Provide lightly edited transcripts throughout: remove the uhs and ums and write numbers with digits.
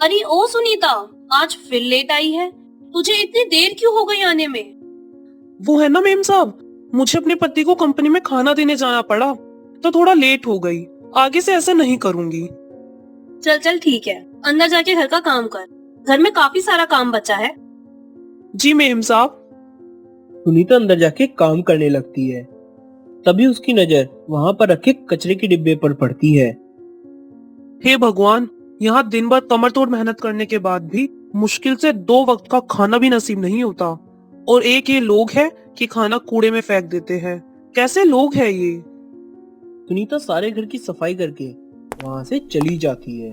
अरे ओ सुनीता, आज फिर लेट आई है। तुझे इतनी देर क्यों हो गई आने में? वो है ना मेम साहब, मुझे अपने पति को कंपनी में खाना देने जाना पड़ा तो थोड़ा लेट हो गई। आगे से ऐसा नहीं करूंगी। चल चल ठीक है, अंदर जाके घर का काम कर। घर में काफी सारा काम बचा है। जी मेम साहब। सुनीता अंदर जाके काम करने लगती है। तभी उसकी नजर वहां पर रखे कचरे के डिब्बे पर पड़ती है। हे भगवान, यहाँ दिन भर कमर तोड़ मेहनत करने के बाद भी मुश्किल से 2 वक्त का खाना भी नसीब नहीं होता, और एक ये लोग हैं कि खाना कूड़े में फेंक देते हैं। कैसे लोग हैं ये? सुनीता सारे घर की सफाई करके वहां से चली जाती है।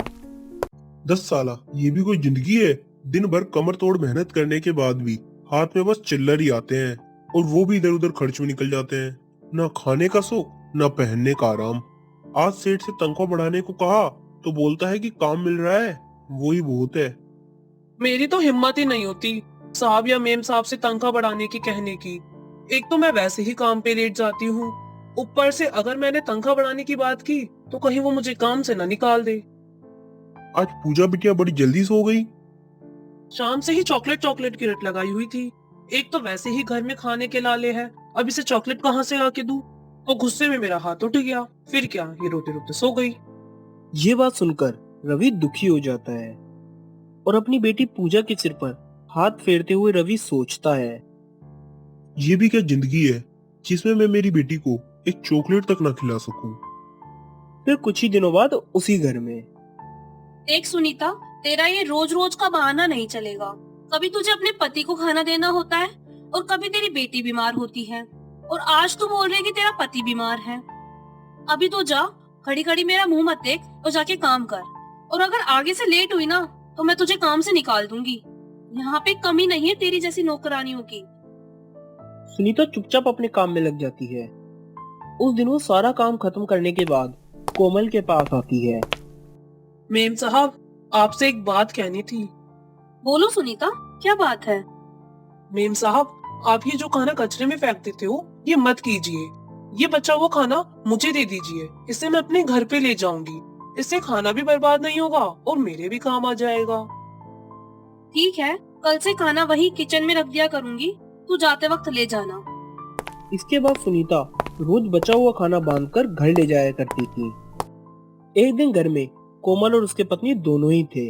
10 साला, ये भी कोई जिंदगी है? दिन भर कमर तोड़ मेहनत करने के बाद भी हाथ में बस चिल्लर ही आते हैं, और वो भी इधर उधर खर्च में निकल जाते हैं। ना खाने का सुख, ना पहनने का आराम। आज सेठ से तनख्वाह बढ़ाने को कहा तो बोलता है कि काम मिल रहा है, वो ही बहुत है। मेरी तो हिम्मत ही नहीं होती साहब या मेम साहब से तनख्वाह बढ़ाने की कहने की। एक तो मैं वैसे ही काम पे लेट जाती हूँ, ऊपर से अगर मैंने तनख्वाह बढ़ाने की बात की तो कहीं वो मुझे काम से ना निकाल दे। आज पूजा बिटिया बड़ी जल्दी सो गई। शाम से ही चॉकलेट चॉकलेट की रट लगाई हुई थी। एक तो वैसे ही घर में खाने के लाले हैं, अब इसे चॉकलेट कहाँ से आके दूं? तो गुस्से में मेरा हाथ उठ गया। फिर क्या, ये रोते रोते सो गई। ये बात सुनकर रवि दुखी हो जाता है और अपनी बेटी पूजा के सिर पर हाथ फेरते हुए रवि सोचता है, ये भी क्या जिंदगी है जिसमें मैं मेरी बेटी को एक चॉकलेट तक ना खिला सकूं। फिर कुछ ही दिनों बाद उसी घर में देख सुनीता, तेरा ये रोज रोज का बहाना नहीं चलेगा। कभी तुझे अपने पति को खाना देना होता है और कभी तेरी बेटी बीमार होती है, और आज तू बोल रही कि तेरा पति बीमार है। अभी तो जा, खड़ी खड़ी मेरा मुंह मत देख और जाके काम कर। और अगर आगे से लेट हुई ना तो मैं तुझे काम से निकाल दूंगी। यहाँ पे कमी नहीं है तेरी जैसी नौकरानियों की। सुनीता चुपचाप अपने काम में लग जाती है। उस दिन वो सारा काम खत्म करने के बाद कोमल के पास आती है। मेम साहब, आपसे एक बात कहनी थी। बोलो सुनीता, क्या बात है? मेम साहब, आप ये जो खाना कचरे में फेंक देते हो ये मत कीजिए। ये बचा हुआ खाना मुझे दे दीजिए, इससे मैं अपने घर पे ले जाऊंगी। इससे खाना भी बर्बाद नहीं होगा और मेरे भी काम आ जाएगा। ठीक है, कल से खाना वही किचन में रख दिया करूंगी, तू जाते वक्त ले जाना। इसके बाद सुनीता रोज बचा हुआ खाना बांधकर घर ले जाया करती थी। एक दिन घर में कोमल और उसके पत्नी दोनों ही थे।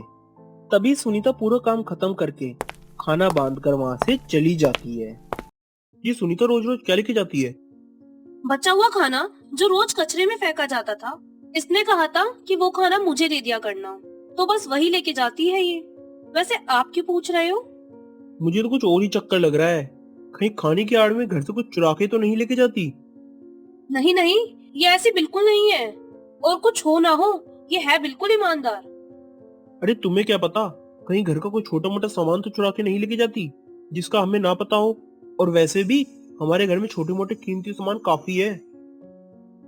तभी सुनीता पूरा काम खत्म करके खाना बांधकर वहां से चली जाती है। ये सुनीता रोज रोज क्या लेके जाती है? बचा हुआ खाना जो रोज कचरे में फेंका जाता था, इसने कहा था कि वो खाना मुझे दे दिया करना, तो बस वही लेके जाती है ये। वैसे आप क्यों पूछ रहे हो? मुझे तो कुछ और ही चक्कर लग रहा है। कहीं खाने की आड़ में घर से कुछ चुरा के तो नहीं लेके जाती? नहीं नहीं, ये ऐसी बिल्कुल नहीं है, और कुछ हो ना हो ये है बिल्कुल ईमानदार। अरे तुम्हें क्या पता, कहीं घर का कोई छोटा मोटा सामान तो चुरा के नहीं लेके जाती जिसका हमें ना पता हो। और वैसे भी हमारे घर में छोटे मोटे कीमती सामान काफी है।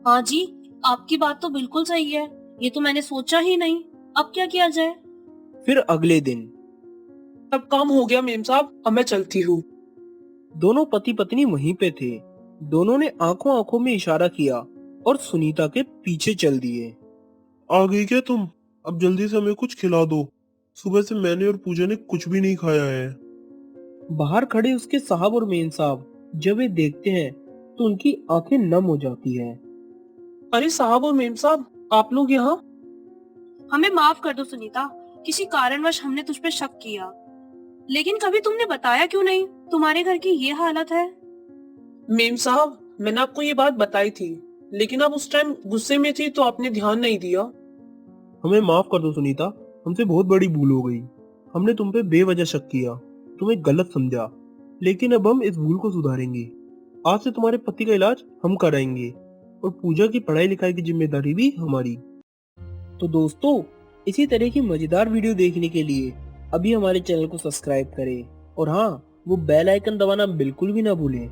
हाँ जी, आपकी बात तो बिल्कुल सही है, ये तो मैंने सोचा ही नहीं। अब क्या किया जाए? फिर अगले दिन सब काम हो गया मेम साहब, अब मैं चलती हूँ। दोनों पति पत्नी वहीं पे थे। दोनों ने आंखों आंखों में इशारा किया और सुनीता के पीछे चल दिए। आ गई क्या तुम? अब जल्दी से हमें कुछ खिला दो। सुबह से मैंने और पूजा ने कुछ भी नहीं खाया है। बाहर खड़े उसके साहब और मेन साहब जब वे देखते हैं तो उनकी आंखें नम हो जाती है। अरे साहब और मेम साहब, आप लोग यहाँ? हमें माफ कर दो सुनीता, किसी कारणवश हमने तुझ पे शक किया, लेकिन कभी तुमने बताया क्यों नहीं तुम्हारे घर की ये हालत है? मेम साहब, मैंने आपको ये बात बताई थी, लेकिन आप उस टाइम गुस्से में थी तो आपने ध्यान नहीं दिया। हमें माफ कर दो सुनीता, हमसे बहुत बड़ी भूल हो गई। हमने तुम पे बेवजह शक किया, तुम्हें गलत समझा, लेकिन अब हम इस भूल को सुधारेंगे। आज से तुम्हारे पति का इलाज हम कराएंगे और पूजा की पढ़ाई लिखाई की जिम्मेदारी भी हमारी। तो दोस्तों, इसी तरह की मजेदार वीडियो देखने के लिए अभी हमारे चैनल को सब्सक्राइब करें और हाँ, वो बेल आइकन दबाना बिल्कुल भी ना भूलें।